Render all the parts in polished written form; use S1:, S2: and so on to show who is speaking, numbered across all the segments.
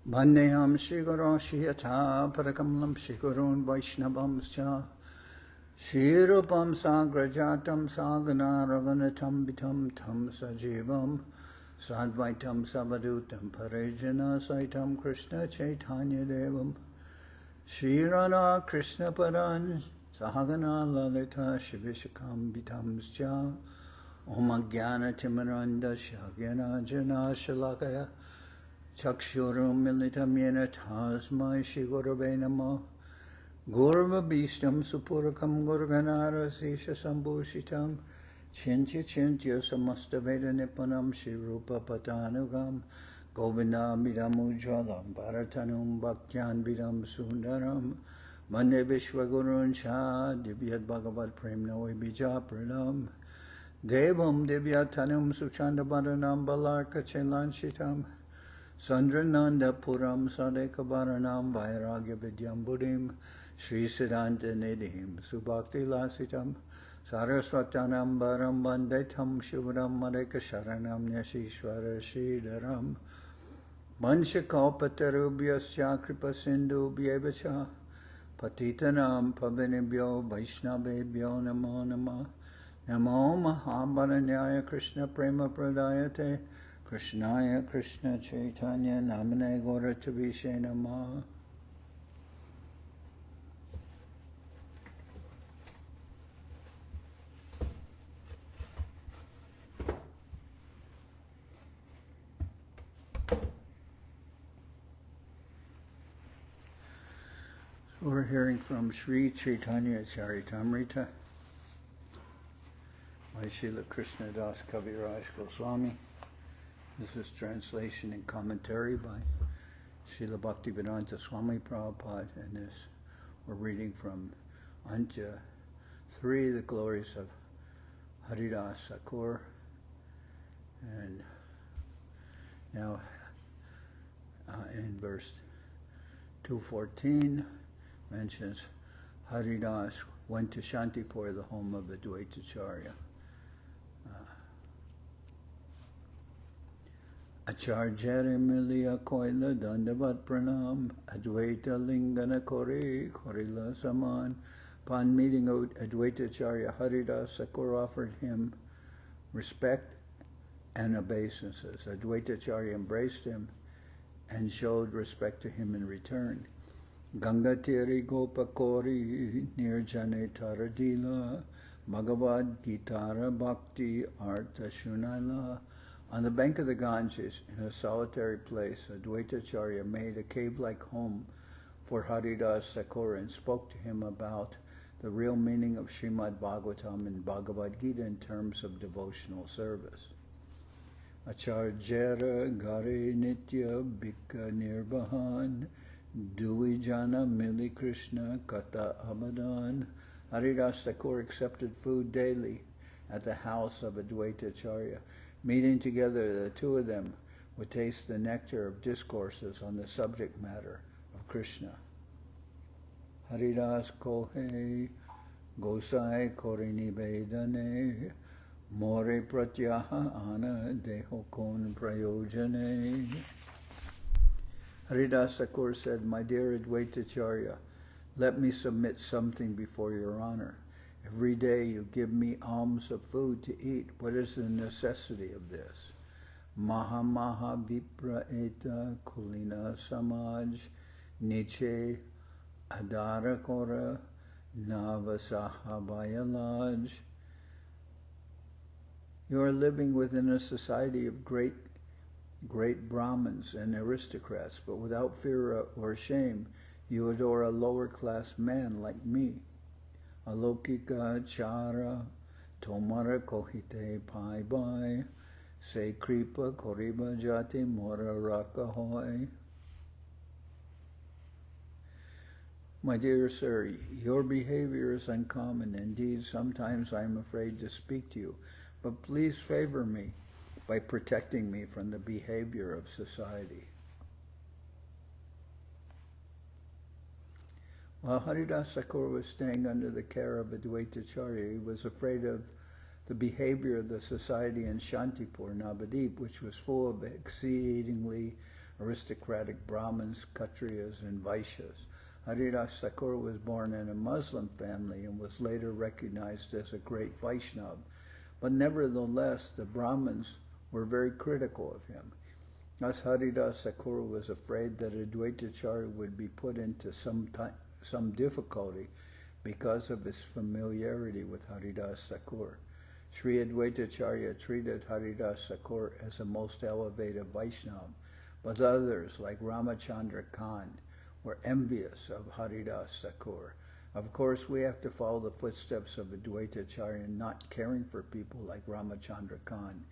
S1: Vandeham Shiguro Shiyata Parakamalam Shigurun Vaishnavam Scha Shirupam Sagrajatam Sagana Raganatam Bitam Tam Sajivam Sadvaitam Savadutam Parejana Saitam Krishna Chaitanya Devam Shirana Krishna Paran Sahagana Lalita Shivishakam Bitam Scha Om Jnana Timaranda Shagyana Jana Shalakaya Chakshuram militam yena tasmai shigurave namo Gurva bhistam supurakam gurganara sisha sambhushitam Chintya chintya samasta veda nipanam shirupa patanugam Govinda midam ujjalam bharatanum bhaktyan vidam sundaram Mande vishwagurun cha divyat bhagavad premnoi bija pranam Devam divyatanum suchanda bharanam balarka chelanshitam Sandrananda Puram Sadekavaranam Vairagya Vidyam Buddhim Sri Siddhanta Nidhim Subhakti Lasitam Sarasvatanam Baram Bandetam Shivadam Madeka Sharanam Nyashishvara Sridharam Vanshakaupatarubhyasya Kripa Sindhu Bhyevacha Patitanam Pavinibhyo Vaishnavebhyo Namo Nama Namo Mahabharanyaya Krishna Prema Pradayate Krishnaya Krishna Chaitanya Namane Gauratavishe Namah. So we're hearing from Sri Chaitanya Charitamrita by Srila Krishnadas Kaviraj Goswami. This is translation and commentary by Srila Bhaktivedanta Swami Prabhupada, and this we're reading from Antya-lila, the glories of Haridas Thakur. And now in verse 214 mentions Haridas went to Shantipur, the home of Advaitacharya. Acharjari miliya koila dandavat pranam Advaita lingana kori korila saman. Upon meeting Advaitacharya, Haridas Thakur offered him respect and obeisances. Advaitacharya embraced him and showed respect to him in return. Gangatiri gopakori nirjane taradila Bhagavad Gitara bhakti artha shunaila. On the bank of the Ganges, in a solitary place, Advaitacharya made a cave-like home for Haridas Thakur and spoke to him about the real meaning of Srimad Bhagavatam and Bhagavad Gita in terms of devotional service. Acharjara gare nitya bhikka nirbahan duijana mili Krishna kata abadan. Haridas Thakur accepted food daily at the house of Advaitacharya. Meeting together, the two of them would taste the nectar of discourses on the subject matter of Krishna. Haridas kohe gosai korini vedane more pratyaha ana dehokon prayojane. Haridas Thakur said, "My dear Advaitacharya, let me submit something before your honor. Every day you give me alms of food to eat. What is the necessity of this? Maha vipra eta kulina samaj niche adara kora navasaha bayalaj." You are living within a society of great Brahmins and aristocrats, but without fear or shame, you adore a lower class man like me. Alokika chara tomara kohite pai bai se kripa koriba jati mora raka hoy. My dear sir, your behavior is uncommon. Indeed, sometimes I am afraid to speak to you, but please favor me by protecting me from the behavior of society. While Haridas Thakur was staying under the care of Advaitacharya, he was afraid of the behavior of the society in Shantipur, Nabadwip, which was full of exceedingly aristocratic Brahmins, Kshatriyas, and Vaishyas. Haridas Thakur was born in a Muslim family and was later recognized as a great Vaishnava. But nevertheless, the Brahmins were very critical of him. Thus Haridas Thakur was afraid that Advaitacharya would be put into some difficulty because of his familiarity with Haridas Thakur. Sri Advaitacharya treated Haridas Thakur as a most elevated Vaishnava, but others, like Ramachandra Khan, were envious of Haridas Thakur. Of course, we have to follow the footsteps of Advaitacharya in not caring for people like Ramachandra Khan.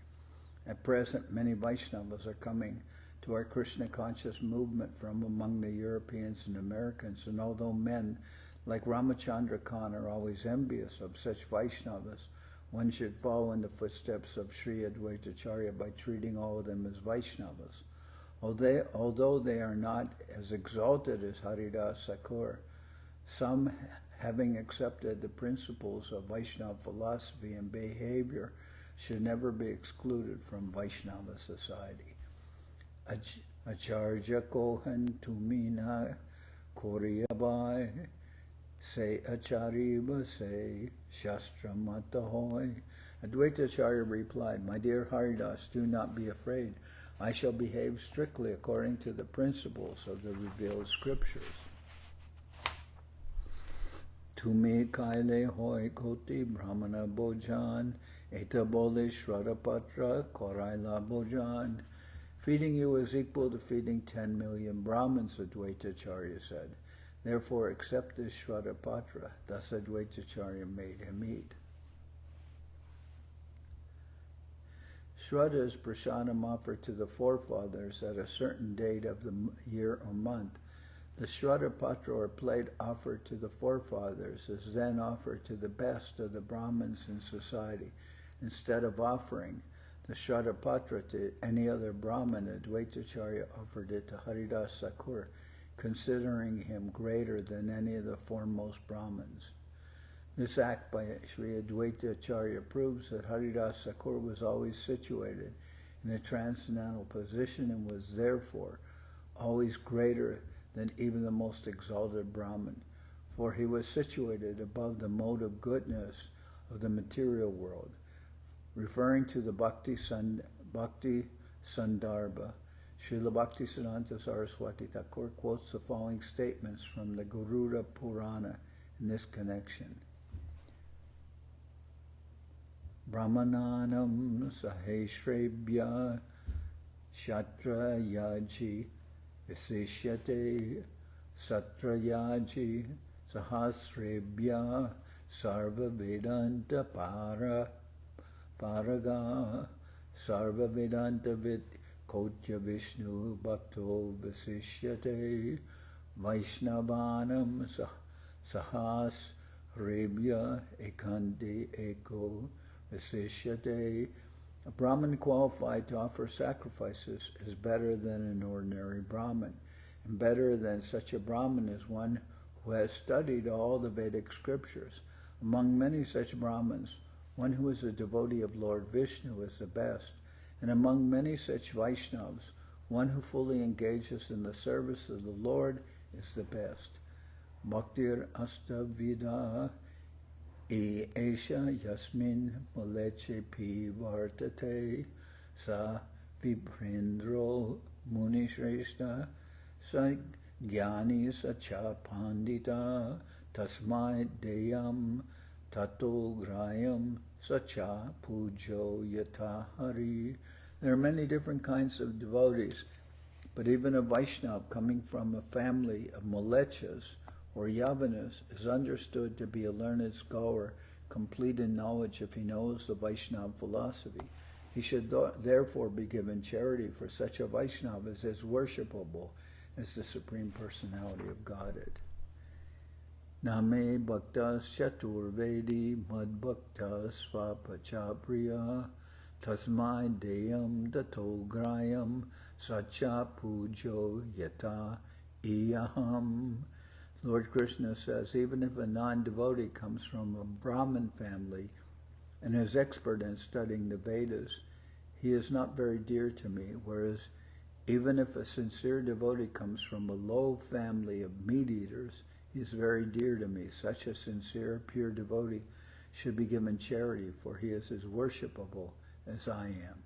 S1: At present, many Vaishnavas are coming to our Krishna conscious movement from among the Europeans and Americans, and although men like Ramachandra Khan are always envious of such Vaishnavas, one should follow in the footsteps of Sri Advaitacharya by treating all of them as Vaishnavas. Although they are not as exalted as Haridas Thakur, some, having accepted the principles of Vaishnava philosophy and behavior, should never be excluded from Vaishnava society. Acharya Kohan Tumina Koriyabai Say Achariba Say Shastra Mata Hoy. Advaitacharya replied, "My dear Haridas, do not be afraid. I shall behave strictly according to the principles of the revealed scriptures." Tumi Kaile Hoy Koti Brahmana Bojan Eta Bole Shradapatra Koraila Bojan. Feeding you is equal to feeding 10 million Brahmins, Advaitacharya said. Therefore accept this Shradapatra. Thus Advaitacharya made him eat. Shraddha is prasadam offered to the forefathers at a certain date of the year or month. The Shradapatra or plate offered to the forefathers is then offered to the best of the Brahmins in society. Instead of offering the Shradapatra to any other Brahmin, Advaitacharya offered it to Haridas Thakur, considering him greater than any of the foremost Brahmins. This act by Sri Advaitacharya proves that Haridas Thakur was always situated in a transcendental position and was therefore always greater than even the most exalted Brahmin, for he was situated above the mode of goodness of the material world. Referring to the Bhakti Sandarbha, Srila Bhaktisiddhanta Saraswati Thakur quotes the following statements from the Garuda Purana in this connection. Brahmananam saheshrebhya shatrayaji visishyate satrayaji sahasrebhya sarva vedanta paraga sarva vedanta vid kotya vishnu bhakto visishyate vaishnavanam sahasrebhya ekandi eko visishyate. A Brahmin qualified to offer sacrifices is better than an ordinary Brahmin, and better than such a Brahmin is one who has studied all the Vedic scriptures. Among many such Brahmins, one who is a devotee of Lord Vishnu is the best, and among many such Vaishnavas, one who fully engages in the service of the Lord is the best. Bhaktir astavida Esha yasmin moleche pi vartate sa vibrendro munishreshta sa jnani sacha pandita tasmai deyam tato grayam sacha pujo yatahari. There are many different kinds of devotees, but even a Vaishnava coming from a family of Molechas or Yavanas is understood to be a learned scholar, complete in knowledge if he knows the Vaishnava philosophy. He should therefore be given charity, for such a Vaishnava is as worshipable as the Supreme Personality of Godhead. Name bhaktas chaturvedi mad bhaktas svapachapriya tasmai deyam dato grayam sacha pujo yata iyaham. Lord Krishna says, even if a non-devotee comes from a Brahmin family and is expert in studying the Vedas, he is not very dear to me, whereas Even if a sincere devotee comes from a low family of meat-eaters, he is very dear to me. Such a sincere, pure devotee should be given charity, for he is as worshipable as I am.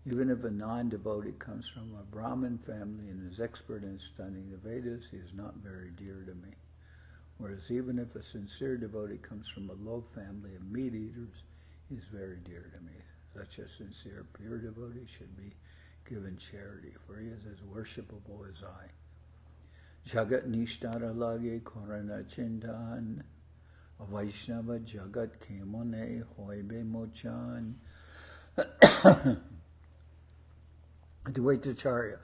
S1: Even if a non-devotee comes from a Brahmin family and is expert in studying the Vedas, he is not very dear to me. Whereas even if a sincere devotee comes from a low family of meat-eaters, he is very dear to me. Such a sincere, pure devotee should be given charity, for he is as worshipable as I. Jagat nishtara lage korana chintan, Vaishnava jagat kemone hoibe mochan. Advaitacharya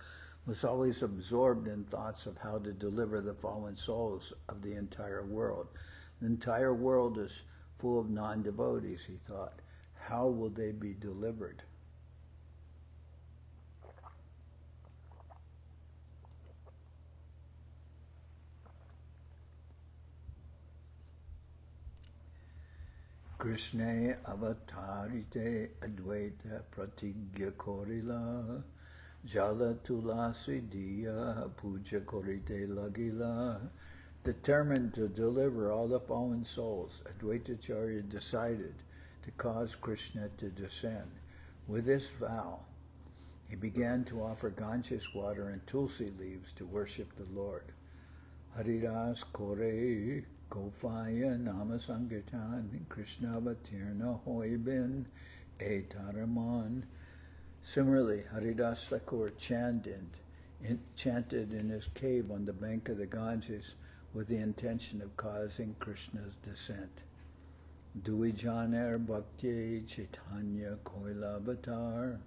S1: was always absorbed in thoughts of how to deliver the fallen souls of the entire world. The entire world is full of non-devotees, he thought. How will they be delivered? Krishna avatarite advaita pratigya korila jala tulasi diya puja korite lagila. Determined to deliver all the fallen souls, Advaitacharya decided to cause Krishna to descend. With this vow, he began to offer ganges water and tulsi leaves to worship the Lord. Haridas Kore Gofaya Nama Sankirtan Krishna Vatirna Hoibin Etaraman. Similarly, Haridas Thakur chanted in his cave on the bank of the Ganges with the intention of causing Krishna's descent. Duijaner Bhakti Chaitanya Koilavatar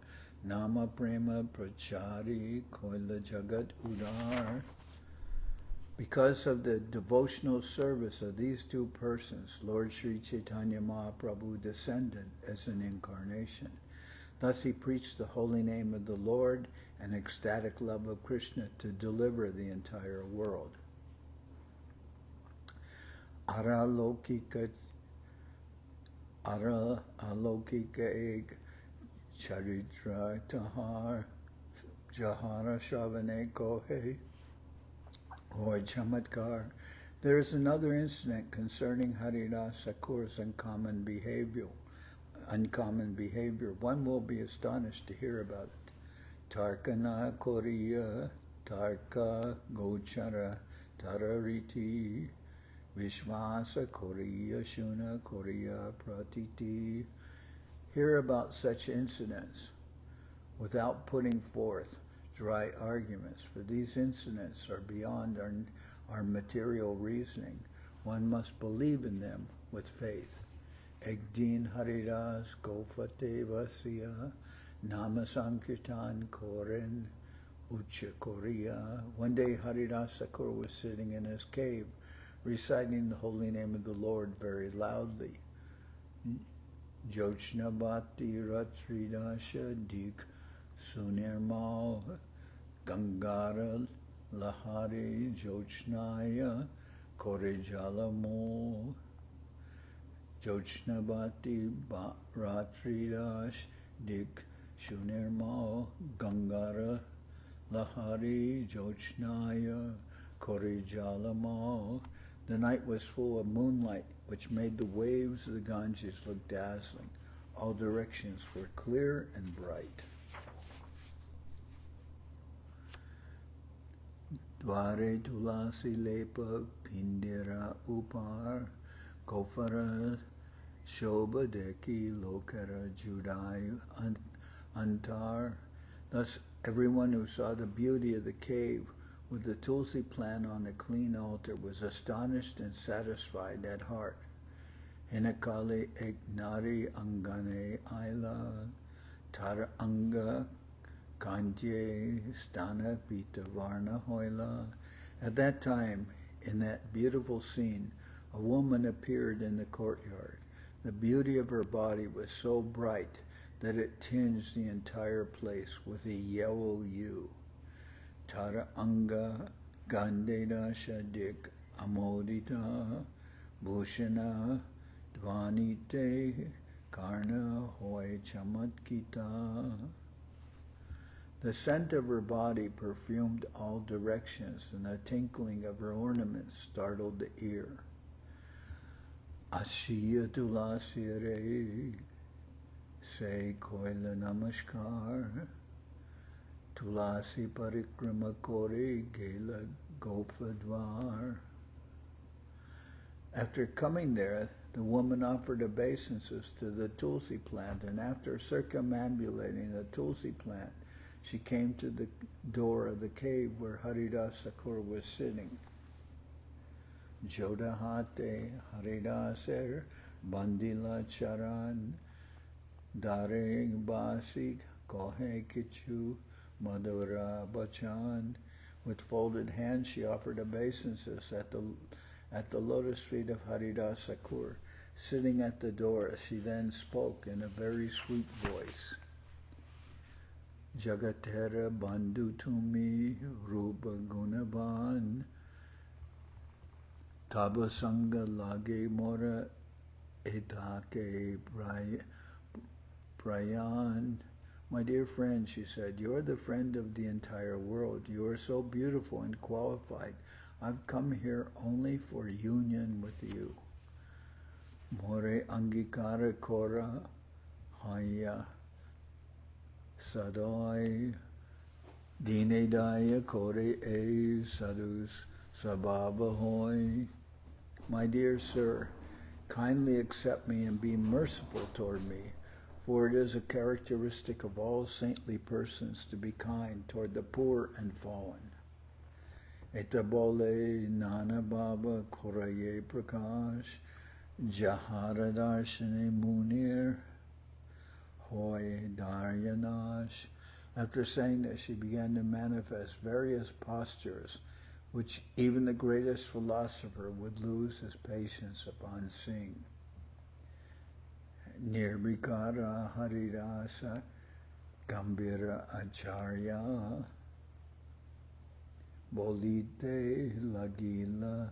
S1: Nama Prema Prachari Koila Jagat Udar. Because of the devotional service of these two persons, Lord Sri Chaitanya Mahaprabhu descended as an incarnation. Thus he preached the holy name of the Lord and ecstatic love of Krishna to deliver the entire world. Ara alokika eg charitra tahar jahara shavane kohe or chamatkar. There is another incident concerning Haridas Thakur's uncommon behavior. One will be astonished to hear about it. Tarkana Koriya Tarka Gochara Tarariti Vishvasa Koriya Shuna Koriya Pratiti. Hear about such incidents without putting forth dry arguments, for these incidents are beyond our material reasoning. One must believe in them with faith. Egdin Haridas Gofate Vasya Nama Sankirtan Koren Ucha Korea. One day Haridas Thakur was sitting in his cave, reciting the holy name of the Lord very loudly. Jochnabhati Ratridasha Dik Sunirmal Gangara Lahari Jochnaya Korejalamo. Jochnabhati Ratridash Dik Shunirmal Gangara Lahari Jochnaya Korejalamo. The night was full of moonlight, which made the waves of the Ganges look dazzling. All directions were clear and bright. Dware tulasi lepa pindira upar kofara shobha deki lokara judayu antar. Thus everyone who saw the beauty of the cave with the tulsi plant on a clean altar was astonished and satisfied at heart. Hinakali eknari angane aila tar anga kanje stana pita varna hoila. At that time, in that beautiful scene, a woman appeared in the courtyard. The beauty of her body was so bright that it tinged the entire place with a yellow hue. Tara anga gandeda shadik amodita bhushana dvanite karna hoy chamatkita. The scent of her body perfumed all directions, and the tinkling of her ornaments startled the ear. Ashiya tulasire, say koila namaskar, tulasi parikrama kore gela gofadvar. After coming there, the woman offered obeisances to the tulsi plant, and after circumambulating the tulsi plant, she came to the door of the cave where Haridas Thakur was sitting. Jodahate Haridaser Bandila Charan Dare Basi Kohe Kichu Madhura Bachan. With folded hands she offered obeisances at the lotus feet of Haridas Thakur. Sitting at the door, she then spoke in a very sweet voice. Jagatera Bandhu Tumi Rupa Gunaban Tabasanga Lage Mora Etake Prayan. My dear friend, she said, you're the friend of the entire world. You are so beautiful and qualified. I've come here only for union with you. More Angikara Kora Haya Sadai Dinedaya Kore E Sadhus Sabhavahoy. My dear sir, kindly accept me and be merciful toward me, for it is a characteristic of all saintly persons to be kind toward the poor and fallen. Etabole Nana Baba Koraye Prakash Jaharadarshane Munir Hoy Daryanash. After saying this, she began to manifest various postures which even the greatest philosopher would lose his patience upon seeing. Nirbikara Haridasa Gambira Acharya Bolite Lagila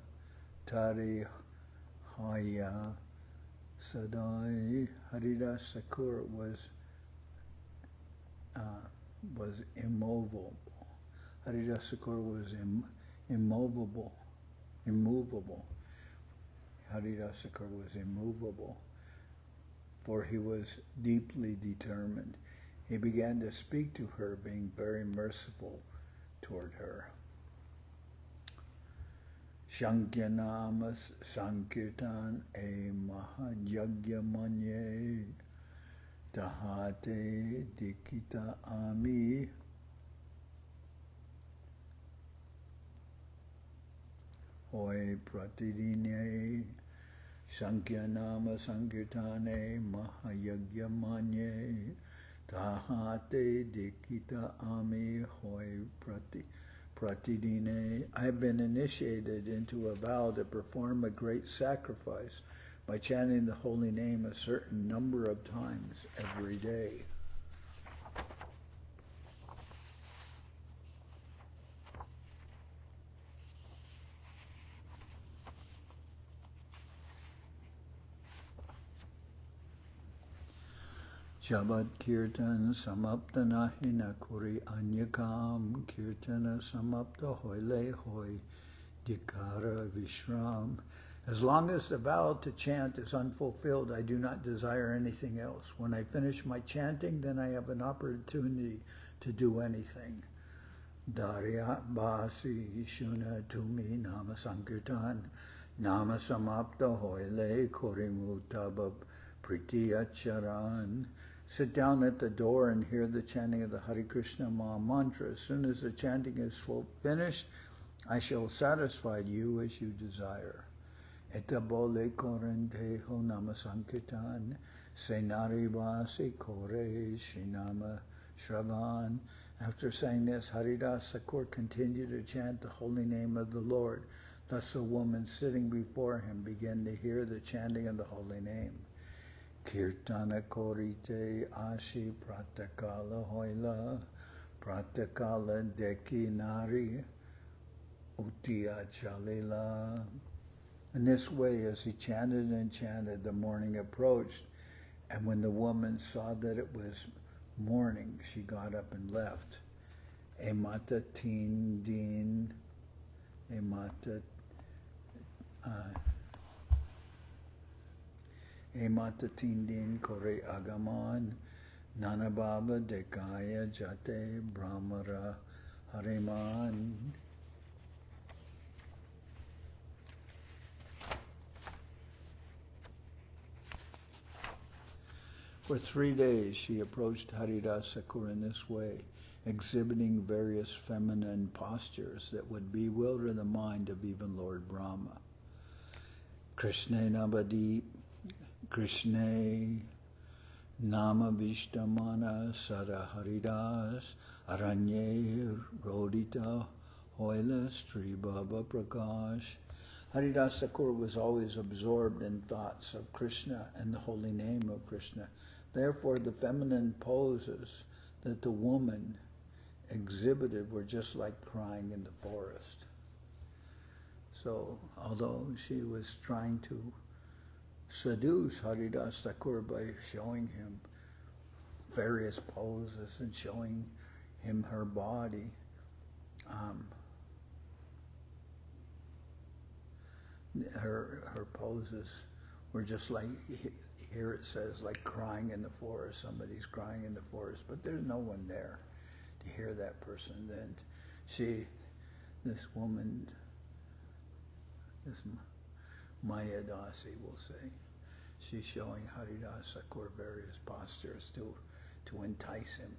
S1: Tari Haya Sadai. Haridas Thakur was immovable. Haridas Thakur was immovable. Haridas Thakur was immovable, for he was deeply determined. He began to speak to her, being very merciful toward her. Shankyanamas Sankirtan E Mahajagya Manye Tahate Dikita Ami Hoy Pratidine Sankyanama Sankirtane Mahayagya Manye Tahate Dikita Ami Hoy Pratidine. I have been initiated into a vow to perform a great sacrifice by chanting the holy name a certain number of times every day. Shabad Kirtan Samapta Nahina Kuri Anyakam Kirtana Samapta Hoile Hoi Dikara Vishram. As long as the vow to chant is unfulfilled, I do not desire anything else. When I finish my chanting, then I have an opportunity to do anything. Darya Basi Shuna Tumi Nama Sankirtan Nama Samapta Hoile Korimutabab Priti Acharan. Sit down at the door and hear the chanting of the Hare Krishna Maha Mantra. As soon as the chanting is finished, I shall satisfy you as you desire. Etabole korenteho nama sankirtan, senari vasi kore shinama shravan. After saying this, Haridas Thakur continued to chant the holy name of the Lord. Thus the woman sitting before him began to hear the chanting of the holy name. Kirtana korite ashi pratakala hoila, pratakala deki nari Antya-lila. In this way, as he chanted and chanted, the morning approached, And when the woman saw that it was morning, she got up and left. Emata tindin, emata tindin kore agaman, nanabhava dekaya jate brahmara hariman. For 3 days she approached Haridas Thakur in this way, exhibiting various feminine postures that would bewilder the mind of even Lord Brahma. Krishna Nabadwip, Krishna Namavishtamana Sada Haridas Aranye Rodita Hoila Stribhava Prakash. Haridas Thakur was always absorbed in thoughts of Krishna and the holy name of Krishna. Therefore, the feminine poses that the woman exhibited were just like crying in the forest. So, although she was trying to seduce Haridas Thakur by showing him various poses and showing him her body, her poses were just like, here it says, like crying in the forest. Somebody's crying in the forest, but there's no one there to hear that person. Then this woman, this Mayadevi, will say, she's showing Haridas Thakur various postures to entice him,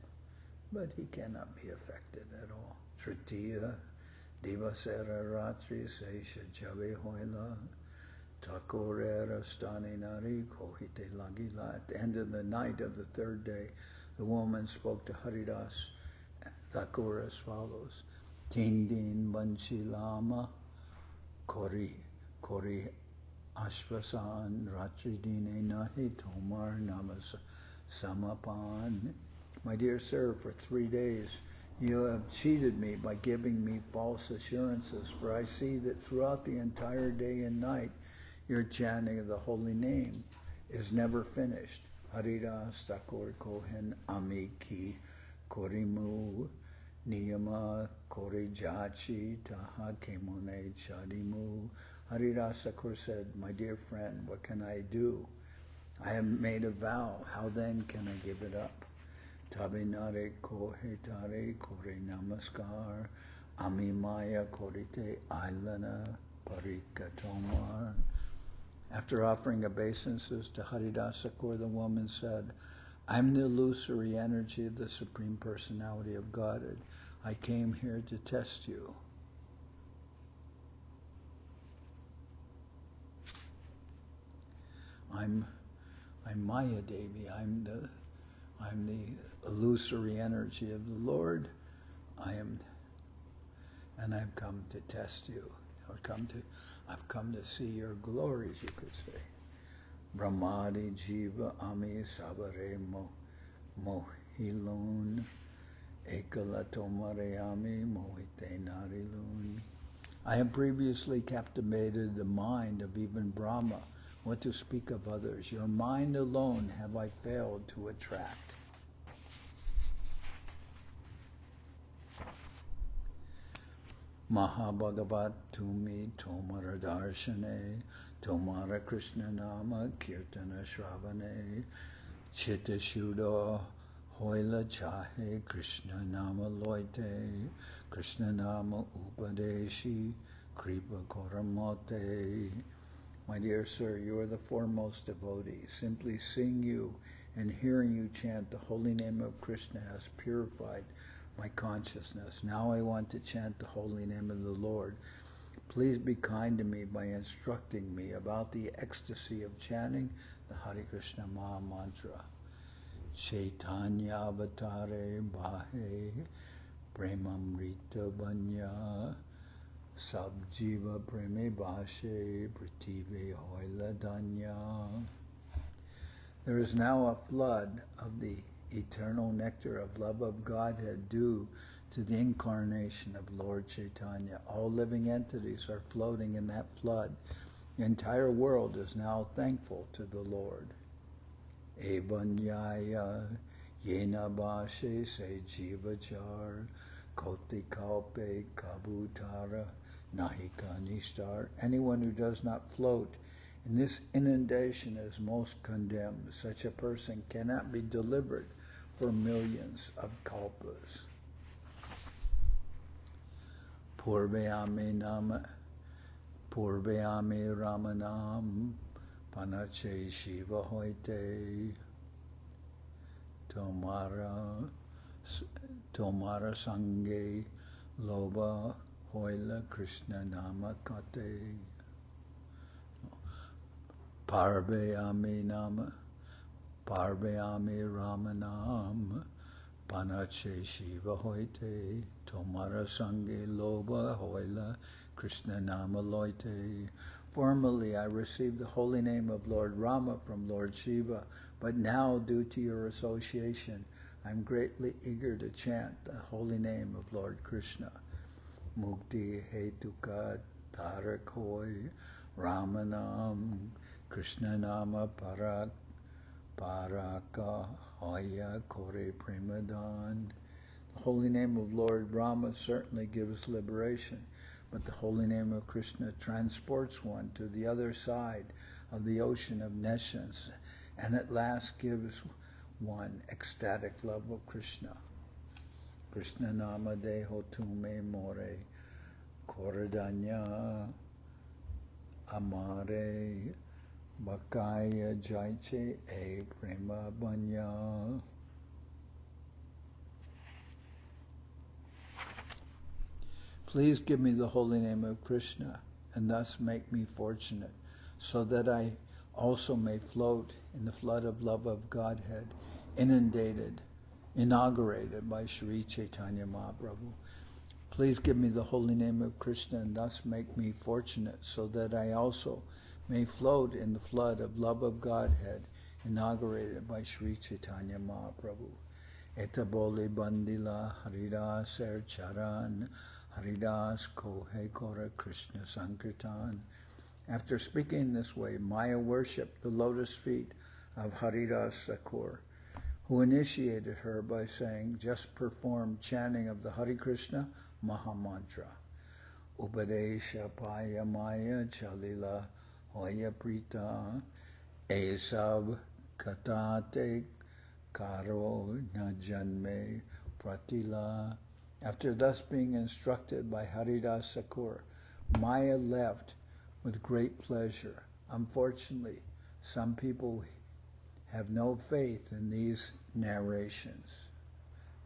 S1: but he cannot be affected at all. Tritiya Divasera Ratri Seisha Jave Hoila Takorera Stani Nari Kohite Lagila. At the end of the night of the 3rd day, the woman spoke to Haridas Thakur as follows: Tindin Banchi Lama Kori Ashvasan Ratridine Nahi Tomar Namas Samapan. My dear sir, for 3 days you have cheated me by giving me false assurances, for I see that throughout the entire day and night your chanting of the holy name is never finished. Haridas Thakur Kohen Ami Ki Korimu Niyama Kori Jachi Taha Kemone Chadimu. Haridas Thakur said, my dear friend, what can I do? I have made a vow. How then can I give it up? Tabinare kohetare kore namaskar ami maya korite ailana parikatomar. After offering obeisances to Haridas Thakur, the woman said, I'm the illusory energy of the Supreme Personality of Godhead. I came here to test you. I'm Mayadevi. I'm the illusory energy of the Lord. And I've come to test you. I've come to see your glories, you could say. Brahmadi Jiva Ami Sabare Mohilun Ekalatomare Ami Mohite Narilun. I have previously captivated the mind of even Brahma. What to speak of others? Your mind alone have I failed to attract. Mahabhagavat Tumi Tomara Darshane Tomara Krishna Nama Kirtana Shravane Chitta Shuddha Hoila Chahe Krishna Nama Loite Krishna Nama Upadeshi Kripa Koramote. My dear sir, you are the foremost devotee. Simply seeing you and hearing you chant the holy name of Krishna has purified my consciousness. Now I want to chant the holy name of the Lord. Please be kind to me by instructing me about the ecstasy of chanting the Hare Krishna Maha Mantra. Chaitanya Avatare Bahe Premamrita Banya Sabjiva Preme Bashe Prative Hoila Danya. There is now a flood of the eternal nectar of love of Godhead due to the incarnation of Lord Chaitanya. All living entities are floating in that flood. The entire world is now thankful to the Lord. evanyaya yena bhashe se jivachar koti kalpe kabutara nahika nishtar. Anyone who does not float in this inundation is most condemned. Such a person cannot be delivered for millions of kalpas. Purvayame Ramanam Panache Shiva Hoite Tomara Sange Loba Hoila Krishna Nama Kate Parvayame Ramanam Panache Shiva Hoite Tomara Sange Loba Hoila Krishna Nama Loite. Formerly I received the holy name of Lord Rama from Lord Shiva, but now due to your association I am greatly eager to chant the holy name of Lord Krishna. Mukti Hetuka Tarak Hoy Ramanam Krishna Nama Paraka Hoya Kore Premadan. The holy name of Lord Rama certainly gives liberation, but the holy name of Krishna transports one to the other side of the ocean of nescience, and at last gives one ecstatic love of Krishna. Krishna Nama Deho Tume More Koradanya Amare Bakaya Jaiche E Prema Banya. Please give me the holy name of Krishna and thus make me fortunate, so that I also may float in the flood of love of Godhead, inaugurated by Sri Chaitanya Mahaprabhu. Please give me the holy name of Krishna and thus make me fortunate, so that I also may float in the flood of love of Godhead, inaugurated by Sri Chaitanya Mahaprabhu. Etabole Bandila Haridas Charan Haridas Kohe Kora Krishna Sankirtan. After speaking this way, Maya worshipped the lotus feet of Haridas Thakur, who initiated her by saying, just perform chanting of the Hare Krishna Mahamantra. Upadesha Paya Maya Chalila Hoya Prita Esav Katate Karo Najanme Pratila. After thus being instructed by Haridas Thakur, Maya left with great pleasure. Unfortunately, some people have no faith in these narrations.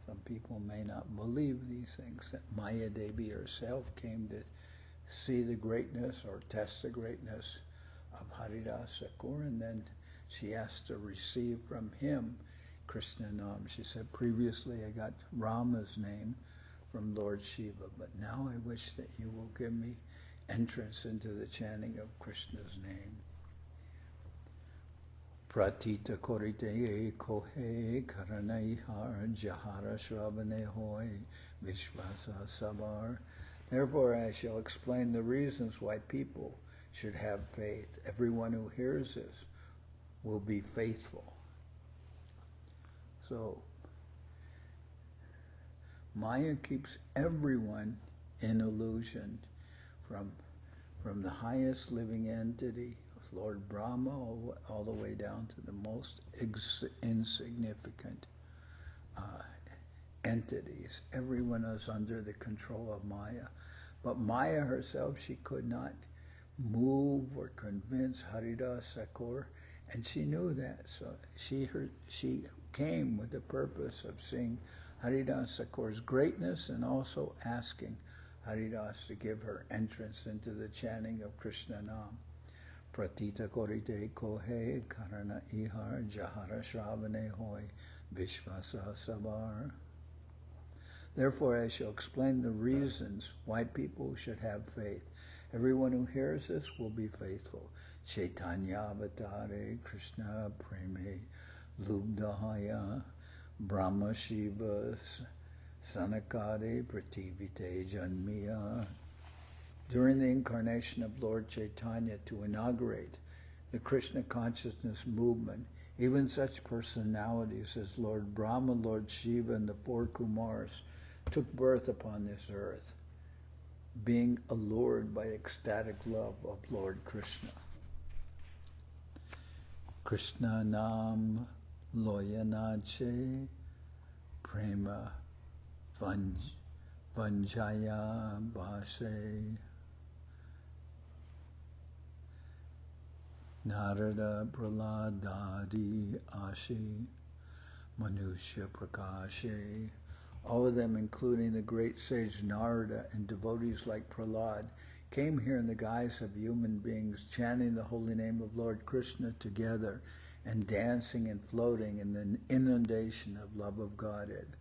S1: Some people may not believe these things, that Mayadevi herself came to see the greatness or test the greatness of Haridas Thakur, and then she asked to receive from him Krishna Nam. She said, previously I got Rama's name from Lord Shiva, but now I wish that you will give me entrance into the chanting of Krishna's name. Pratita korite kohe karanaihar jahara shravane hoy vishvasa sabar. Therefore I shall explain the reasons why people should have faith. Everyone who hears this will be faithful. So Maya keeps everyone in illusion, from the highest living entity, Lord Brahma, all the way down to the most insignificant entities. Everyone is under the control of Maya. But Maya herself, she could not move or convince Haridas Thakur, and she knew that. So she came with the purpose of seeing Haridas Thakur's greatness and also asking Haridas to give her entrance into the chanting of Krishna Nam. Pratita korite kohe karana ihar jahara shravane hoy vishvasa sabar. Therefore I shall explain the reasons why people should have faith. Everyone who hears this will be faithful. Chaitanya avatare Krishna preme lubdahaya Brahma Shiva Sanakade Prativite Janmiya. During the incarnation of Lord Chaitanya to inaugurate the Krishna consciousness movement, Even such personalities as Lord Brahma, Lord Shiva, and the four Kumars took birth upon this earth, being allured by ecstatic love of Lord Krishna. Krishna nam loyanache prema vanjaya bhase Narada praladadi ashi manusya prakashe. All of them, including the great sage Narada and devotees like Prahlad, came here in the guise of human beings, chanting the holy name of Lord Krishna together and dancing and floating in the inundation of love of Godhead.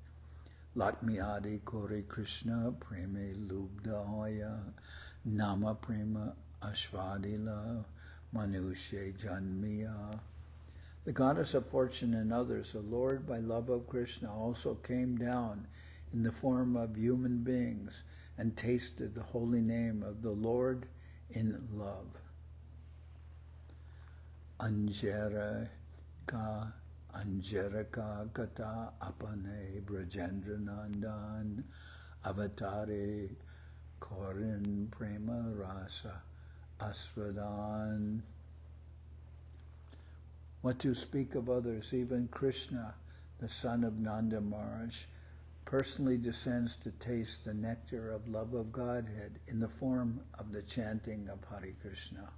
S1: Latmiyadi kore Krishna preme lubda hoya nama prema ashvadila manushe janmiya. The goddess of fortune and others, allured by love of Krishna, also came down in the form of human beings and tasted the holy name of the Lord in love. Anjarika kata apane brajendra nandan avatare korin prema rasa asvadan. What to speak of others, even Krishna, the son of Nanda Maharaj, personally descends to taste the nectar of love of Godhead in the form of the chanting of Hare Krishna.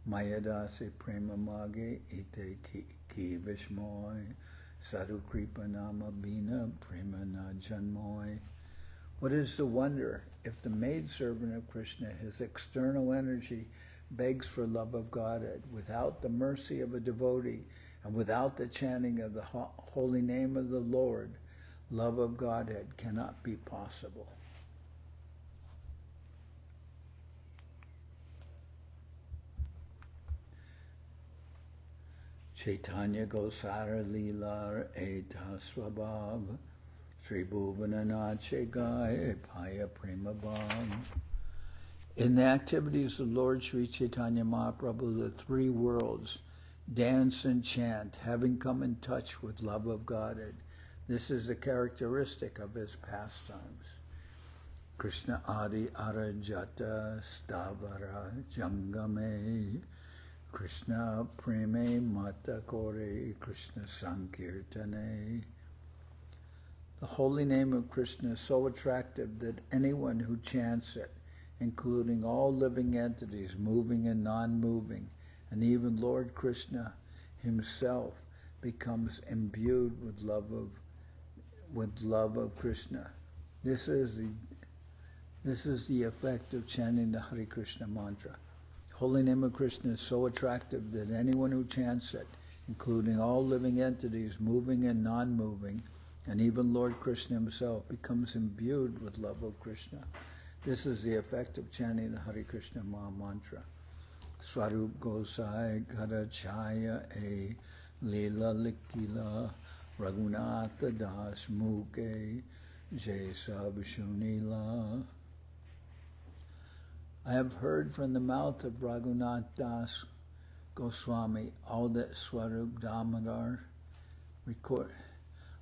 S1: Mayadasi prema mage ite ki vishmoy Sadhu kripa nama bina prema na janmoy. What is the wonder if the maidservant of Krishna, his external energy, begs for love of Godhead without the mercy of a devotee and without the chanting of the holy name of the Lord, love of Godhead cannot be possible. Chaitanya Gosara Lila Eta Swabhav Sri Bhuvananache Gai Paya Prema Bhav. In the activities of Lord Sri Chaitanya Mahaprabhu, the three worlds dance and chant, having come in touch with love of Godhead. This is the characteristic of his pastimes. Krishna Adi Arajata Stavara Jangame Krishna Preme Mata Kore Krishna Sankirtane. The holy name of Krishna is so attractive that anyone who chants it, including all living entities, moving and non-moving, and even Lord Krishna himself, becomes imbued with love of Krishna. This is the effect of chanting the Hare Krishna mantra. Holy name of Krishna is so attractive that anyone who chants it, including all living entities, moving and non-moving, and even Lord Krishna himself, becomes imbued with love of Krishna. This is the effect of chanting the Hare Krishna Maha Mantra. Swarup Gosai Garachaya E Lila Likila Raghunatha Das Muke Jai Sab Shunila. I have heard from the mouth of Raghunath Das Goswami all that Swarup Damodar record.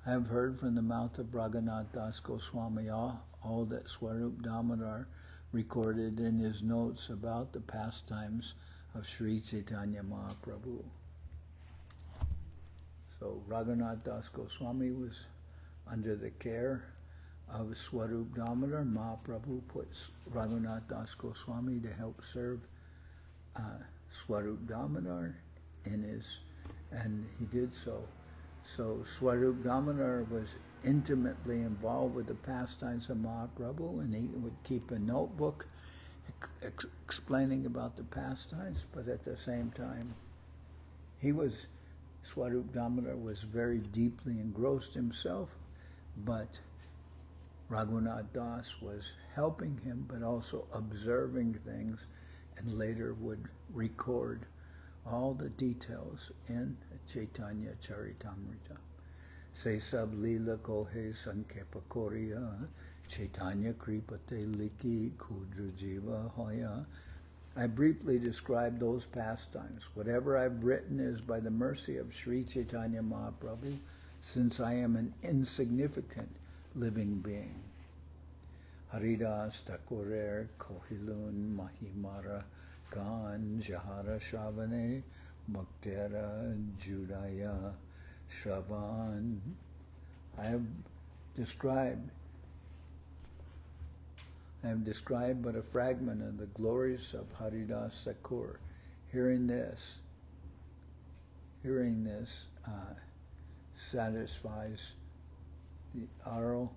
S1: I have heard from the mouth of Raghunath Das Goswami all that Swarup Damodar recorded in his notes about the pastimes of Sri Chaitanya Mahaprabhu. So Raghunath Das Goswami was under the care of Swarup Damodar. Mahaprabhu put Raghunath Das Goswami to help serve Swarup Damodar and he did so. So Swarup Damodar was intimately involved with the pastimes of Mahaprabhu, and he would keep a notebook explaining about the pastimes, but at the same time, Swarup Damodar was very deeply engrossed himself, but Raghunath Das was helping him, but also observing things, and later would record all the details in Chaitanya Charitamrita. Se sab lila kohe sankepa koriya, Chaitanya Kripate Liki Kudra Jiva Hoya. I briefly describe those pastimes. Whatever I've written is by the mercy of Sri Chaitanya Mahaprabhu, since I am an insignificant living being. Haridas Thakur Kohilun Mahimara Gan Jahara Shravane Bhaktera Judaya Shravan. I have described but a fragment of the glories of Haridas Thakur. Hearing this satisfies the oral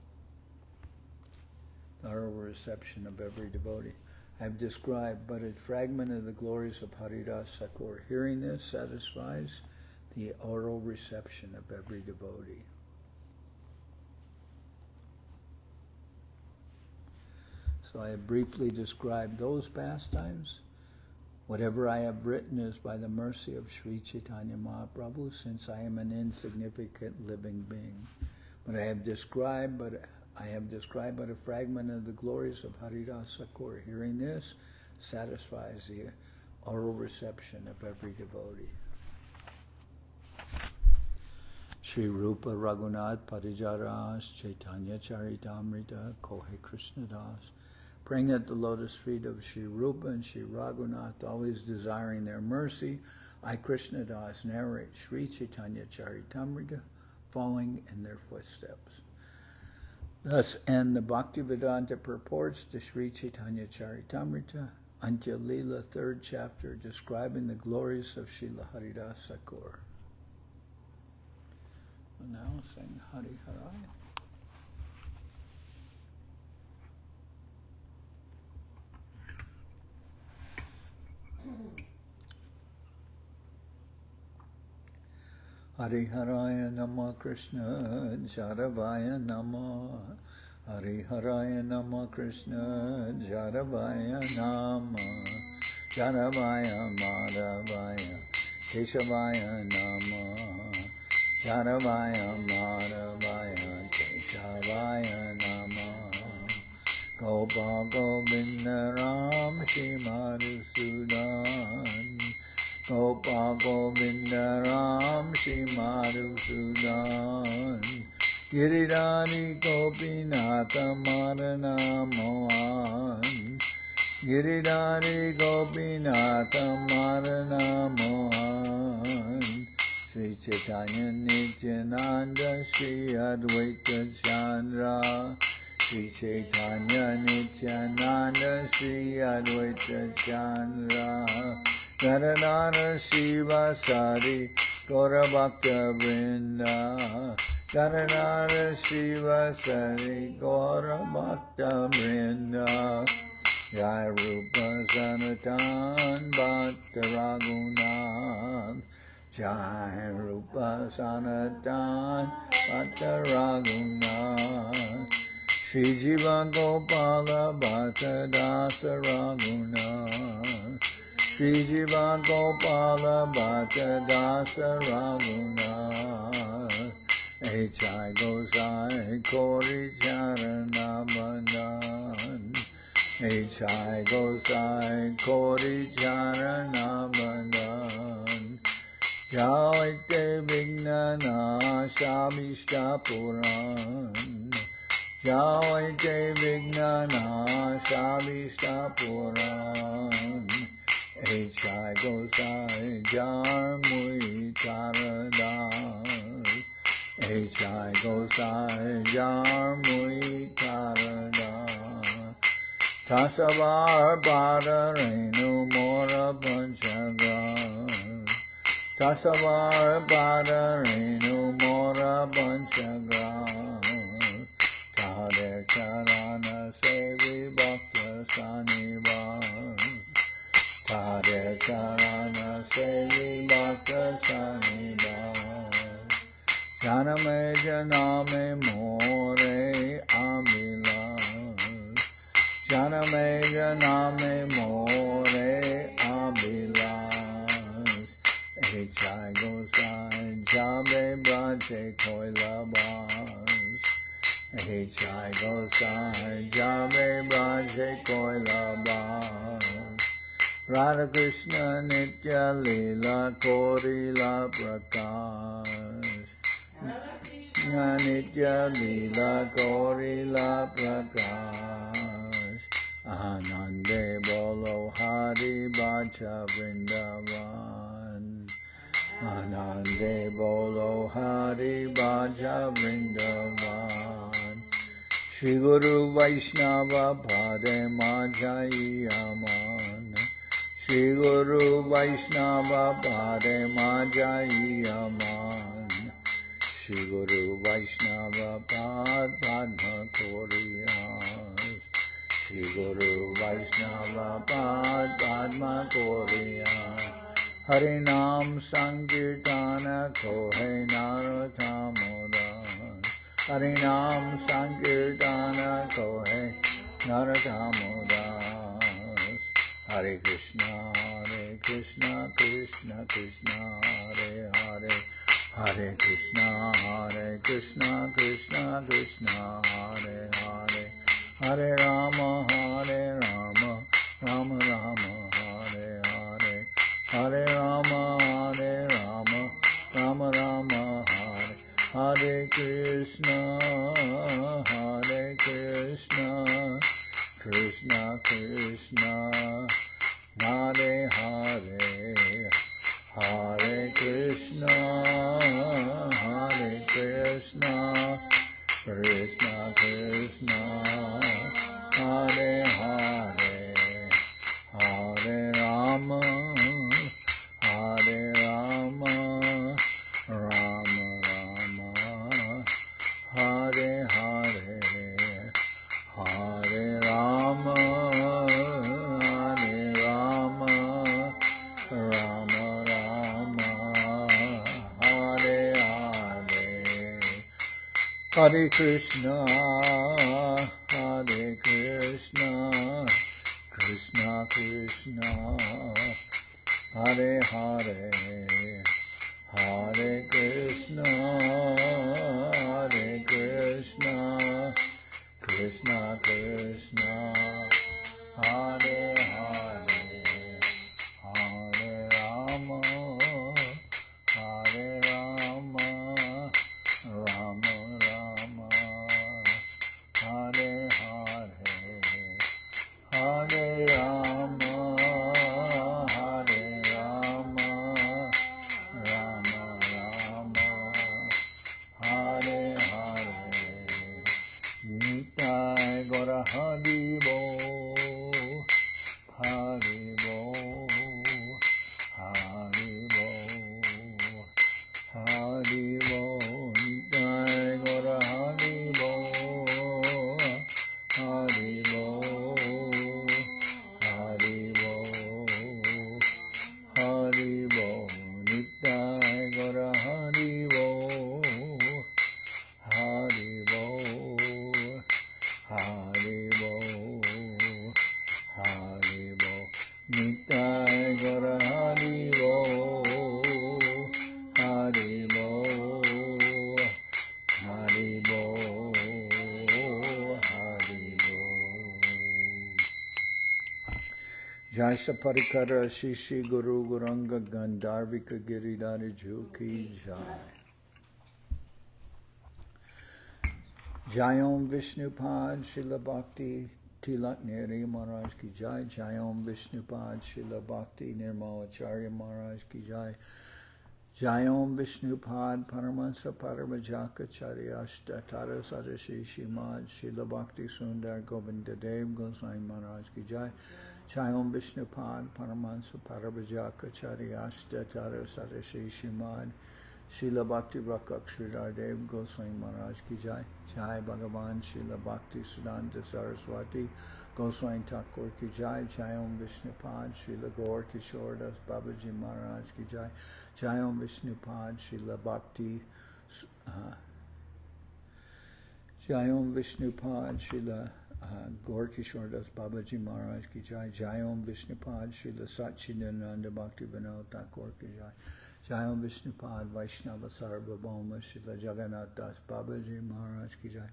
S1: reception of every devotee. I have described but a fragment of the glories of Haridas Thakur. Hearing this satisfies the oral reception of every devotee. So I have briefly described those pastimes. Whatever I have written is by the mercy of Sri Chaitanya Mahaprabhu, since I am an insignificant living being. But I have described but a fragment of the glories of Haridas Thakur. Hearing this satisfies the oral reception of every devotee. Sri Rupa Raghunath Parijaras Chaitanya Charitamrita Kohe Krishnadas. Praying at the lotus feet of Sri Rupa and Sri Raghunath, always desiring their mercy, I, Krishnadas, narrate Sri Chaitanya Charitamrita, following in their footsteps. Thus end the Bhaktivedanta purports to Sri Chaitanya Charitamrita, Antya-lila, 3rd chapter, describing the glories of Srila Haridas Thakur. And now sing Hari Harai. Hariharaya Nama Krishna Jaravaya Nama. Hariharaya Nama Krishna Jaravaya Nama. Jaravaya Madhavaya Keshavaya Nama. Jaravaya Madhavaya Keshavaya Nama. Gopa Govinda Ram Shri Madhusudan. Gopa Govinda Ram Shri Madhusudan. Giridhari Gopinatha Marana Mohan. Giridhari Gopinatha Marana Mohan. Sri Chaitanya Nityananda Sri Advaita Chandra. Sri Chaitanya Nityananda Sri Advaita Chandra. Dharanara Shiva Sari Gaura Bhakta Vrinda. Dharanara Shiva Sari Gaura Bhakta Vrinda. Jai Rupa Sanatan Bhakta Raghunath. Jai Rupa Sanatan Bhakta Raghunath. Shri Jiva Gopala Bhakta Dasa Raghunath. Shri Jiva Gopala Bhakta Dasa Raghunath. H.I. Gosai Kori Charana Bandhan. H.I. Gosai Kori Charana Bandhan. Jaite Vignana Shabishta Puran. Jaite Vignana Shabishta Puran. H.I. Gosai Jarmui Taradas. H.I. Gosai Jarmui Taradas. Tasavar Padarenu Mora Panchagas. Tasavar Padarenu Mora Panchagas. Tade Charana Sevi Bhakta Sanivas. Tade Charana Sevi Bhakta Sanivas. Janame Janame More Abhilas. Janame Janame More Abhilas. H.I. Gosai Jabe Braje Koilabas. H.I. Gosai Radhe Koilabas Radha Krishna Antya-lila Korila Prakash Antya-lila Korila Prakash Anande Bolo Hari Bacha Vrindavan Anande Bolo Hari Bacha Vrindavan Shri Guru Vaishnava Pade Majayaman Shri Guru Vaishnava Pade Majayaman Shri Guru Vaishnava Pad Padma Koriyas Shri Guru Vaishnava Pad Padma Koriyas Harinam Sankirtana Kohe Narothamodan Harinam Sankirtana Kohe Narothamodas Hare Krishna Krishna Krishna Hare Hare Hare Krishna Krishna Krishna Hare Hare Hare Rama Rama Rama Hare Hare Hare Rama Rama Rama Hare Hare Krishna Krishna Krishna Hare Hare Hare Krishna Krishna Krishna Hare Hare Hare Rama Rama Rama Hare Hare Hare Rama Rama Rama Hare Hare Hare Krishna Krishna Krishna Hare Hare Hare Krishna Krishna Krishna Hare Hare Hare Rama Rama Rama Hare Hare Hare Rama Rama Rama Hare Hare Nitai Gora Haribo Haribo Haribo Haribo Nitai Gora Haribo Haribo Haribo Haribo Nitai Gora Haribo Haribo Haribo Haribo Nitai Gora Haribo Haribo Haribo Haribo Jai Saparikara Shishi Guru Guranga Gandharvika Giridhari Juki Jai Jayom Vishnupad Srila Bhakti Tilak Neri Maharaj Ki Jai Jayom Vishnupad Srila Bhakti Nirmalacharya Maharaj Ki Jai Jayom Vishnupad Paramahansa Paramajaka Charyashta Tara Sadashi Shimad Srila Bhakti Sundar Govinda Dev Goswami Maharaj Ki Jai Jayom Vishnupad Paramahansa Paramajaka Charyashta Tara Sadashi Shimad Srila Bhakti Rakak Sridhar Dev Goswami Maharaj Ki Jai Jai Bhagavan Srila Bhakti Siddhanta Saraswati Goswami Thakur Ki Jai Jayom Vishnupad Srila Gaur Kishore Das Babaji Maharaj Ki Jai Jayom Vishnupad Srila Bhakti Jayom Vishnupad Srila Gaur Kishore Das Babaji Maharaj Ki Jai Jayom Vishnupad Srila Sachi Nanda Bhakti Vinod Thakur Ki Jai Jayom Vishnupad Vaishnava Sarvabhauma Srila Jagannath Das Babaji Maharaj Ki Jai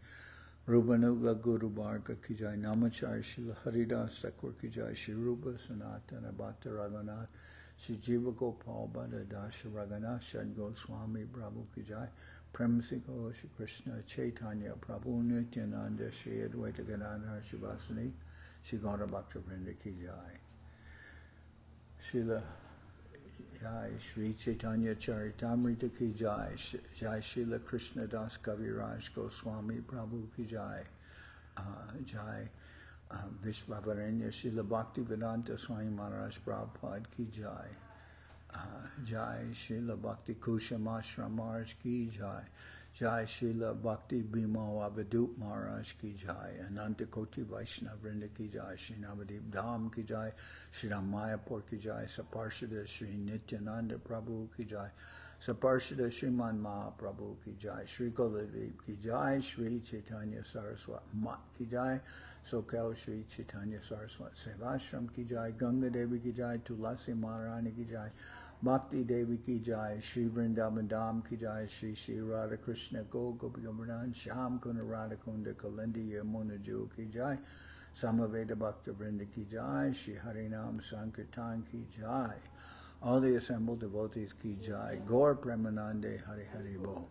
S1: Rubanuga Guru Bharga ki jai, Namachar Srila Haridas Thakur ki jai, Shri Rupa Sanatana Bhatta Raghunath, Shri Jiva Gopal Bhatta Dasha Raghunath, Shad Goswami Prabhu ki jai, Premsiko Shri Krishna Chaitanya Prabhu Nityananda, Shri Advaita Gadadhar Shivasani, Shri Gaura Bhakta Vrinda ki jai. Srila Jai Shri Chaitanya Charitamrita ki jai, Jai Srila Krishna Das Kaviraj Goswami Prabhu ki jai, Jai Vishvavaranya Srila Bhakti Vedanta Swami Maharaj Prabhupada ki jai, Jai Srila Bhakti Kusham Ashram Maharaj ki jai, Jai Srila Bhakti Bhima Avadup Maharaj ki jai, Ananta Koti Vaishnava Vrinda ki jai, Shri Nabadwip Dham ki jai, Shri Mayapur ki jai, Saparshada Shri Nityananda Prabhu ki jai, Saparshada Sriman Mahaprabhu ki jai, Shri Kuladip ki jai, Shri Chaitanya Saraswat Mat ki jai, Sokel Shri Chaitanya Saraswat Sevashram ki jai, Ganga Devi ki jai, Tulasi Maharani ki jai, Bhakti Devi ki jai, Shri Vrindavan Dham ki jai, Shri Shri Radha Krishna Go Gopi Gopinath, Sham Kunda Radha Kunda Kalindi Yamuna Ju ki jai, Samaveda Bhakta Vrinda ki jai, Shri Harinam Sankirtan ki jai, all the assembled devotees ki jai, Gaur Premanande Hari Hari Bo.